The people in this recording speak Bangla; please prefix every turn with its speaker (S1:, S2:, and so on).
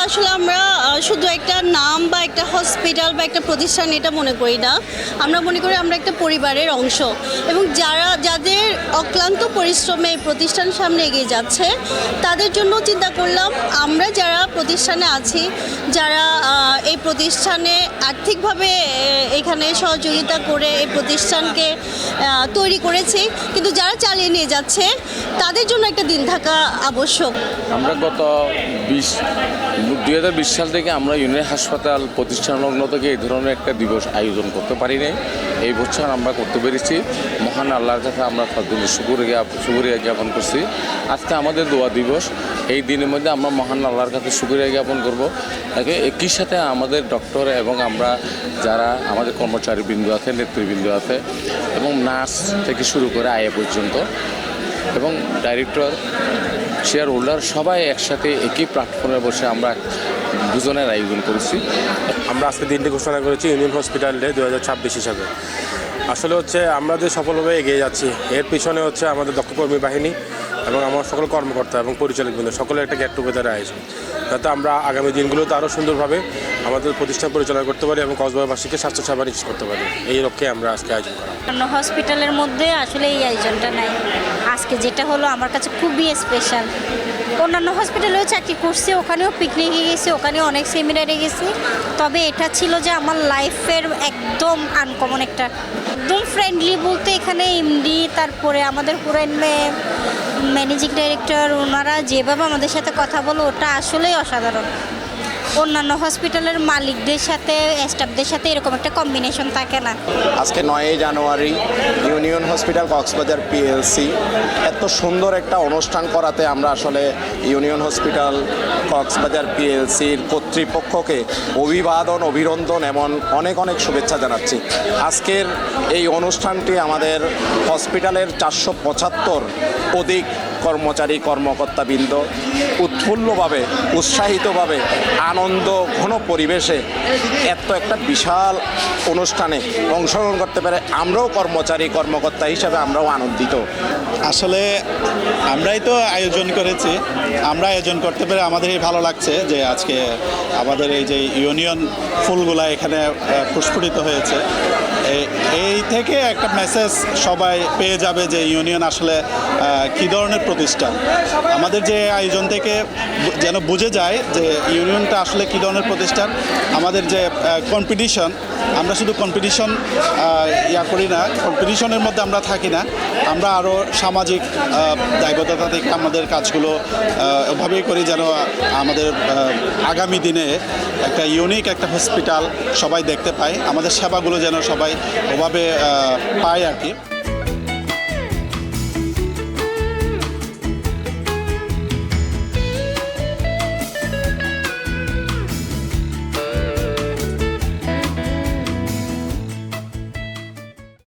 S1: আসলে আমরা শুধু একটা নাম বা একটা হসপিটাল বা একটা প্রতিষ্ঠান এটা মনে করি না। আমরা মনে করি আমরা একটা পরিবারের অংশ, এবং যাদের অক্লান্ত পরিশ্রমে এই প্রতিষ্ঠান সামনে এগিয়ে যাচ্ছে তাদের জন্য চিন্তা করলাম আমরা যারা প্রতিষ্ঠানে আছি, যারা এই প্রতিষ্ঠানে আর্থিকভাবে এখানে সহযোগিতা করে এই প্রতিষ্ঠানকে তৈরি করেছি, কিন্তু যারা চালিয়ে নিয়ে যাচ্ছে তাদের জন্য একটা দিন থাকা আবশ্যক।
S2: আমরা গত 2020 সাল থেকে আমরা ইউনিয়ন হাসপাতাল প্রতিষ্ঠান লগ্ন থেকে এই ধরনের একটা দিবস আয়োজন করতে পারি নাই। এই বছর আমরা করতে পেরেছি। মহান আল্লাহর কাছে আমরা তার জন্য শুকরিয়া জ্ঞাপন করছি। আজকে আমাদের দোয়া দিবস। এই দিনের মধ্যে আমরা মহান আল্লাহর কাছে শুকরিয়া জ্ঞাপন করবো। একই সাথে আমাদের ডক্টর এবং আমরা যারা আমাদের কর্মচারীবৃন্দ আছে, নেতৃবৃন্দ আছে, এবং নার্স থেকে শুরু করে আয়া পর্যন্ত, এবং ডাইরেক্টর, শেয়ার হোল্ডার সবাই একসাথে একই প্ল্যাটফর্মে বসে আমরা দুজনের আয়োজন করেছি।
S3: আমরা আজকে দিনটি ঘোষণা করেছি ইউনিয়ন হসপিটাল ডে 2026 হিসাবে। আসলে হচ্ছে আমরা যে সফলভাবে এগিয়ে যাচ্ছি এর পিছনে হচ্ছে আমাদের দক্ষ কর্মী বাহিনী এবং আমার সকল কর্মকর্তা এবং পরিচালকবৃন্দ সকলের একটা গেট টুগেদার আয়োজন, যাতে আমরা আগামী দিনগুলোতে আরও সুন্দরভাবে আমাদের প্রতিষ্ঠান পরিচালনা করতে পারি এবং কক্সবাজারবাসীকে স্বাস্থ্যসেবা নিশ্চিত করতে পারি। এই লক্ষ্যে আমরা আজকে আয়োজন করা।
S4: অন্য হসপিটালের মধ্যে আসলে এই আয়োজনটা নাই। আজকে যেটা হলো আমার কাছে খুবই স্পেশাল। অন্যান্য হসপিটালেও চাকরি করছি, ওখানেও পিকনিকে গেছি, ওখানেও অনেক সেমিনারে গেছি, তবে এটা ছিল যে আমার লাইফের একদম আনকমন একটা, একদম ফ্রেন্ডলি বলতে এখানে এমডি, তারপরে আমাদের পুরান ম্যানেজিং ডাইরেক্টর, ওনারা যেভাবে আমাদের সাথে কথা বলো ওটা আসলেই অসাধারণ। অন্যান্য হসপিটালের মালিকদের সাথে, স্টাফদের সাথে এরকম একটা কম্বিনেশন থাকে না।
S5: আজকে 9 জানুয়ারি ইউনিয়ন হসপিটাল কক্সবাজার পিএলসি এত সুন্দর একটা অনুষ্ঠান করাতে আমরা আসলে ইউনিয়ন হসপিটাল কক্সবাজার পিএলসির কর্তৃপক্ষকে অভিনন্দন এবং অনেক অনেক শুভেচ্ছা জানাচ্ছি। আজকের এই অনুষ্ঠানটি আমাদের হসপিটালের 475 অধিক কর্মচারী কর্মকর্তাবৃন্দ উৎফুল্লভাবে, উৎসাহিতভাবে, আনন্দ ঘন পরিবেশে এত একটা বিশাল অনুষ্ঠানে অংশগ্রহণ করতে পারে আমরাও কর্মচারী কর্মকর্তা হিসাবে আমরাও আনন্দিত।
S6: আসলে আমরাই তো আয়োজন করেছি, আমরা আয়োজন করতে পেরে আমাদেরই ভালো লাগছে যে আজকে আমাদের এই যে ইউনিয়ন ফুলগুলা এখানে প্রস্ফুটিত হয়েছে। এই থেকে একটা মেসেজ সবাই পেয়ে যাবে যে ইউনিয়ন আসলে কী ধরনের প্রতিষ্ঠান। আমাদের যে আয়োজন থেকে যেন বুঝে যায় যে ইউনিয়নটা আসলে কী ধরনের প্রতিষ্ঠান। আমাদের যে কম্পিটিশন, আমরা শুধু কম্পিটিশন করি না, কম্পিটিশনের মধ্যে আমরা থাকি না, আমরা আরও সামাজিক দায়বদ্ধতা থেকে আমাদের কাজগুলো ওভাবেই করি যেন আমাদের আগামী দিনে একটা ইউনিক একটা হসপিটাল সবাই দেখতে পায়, আমাদের সেবাগুলো যেন সবাই ওভাবে পায় আর কি।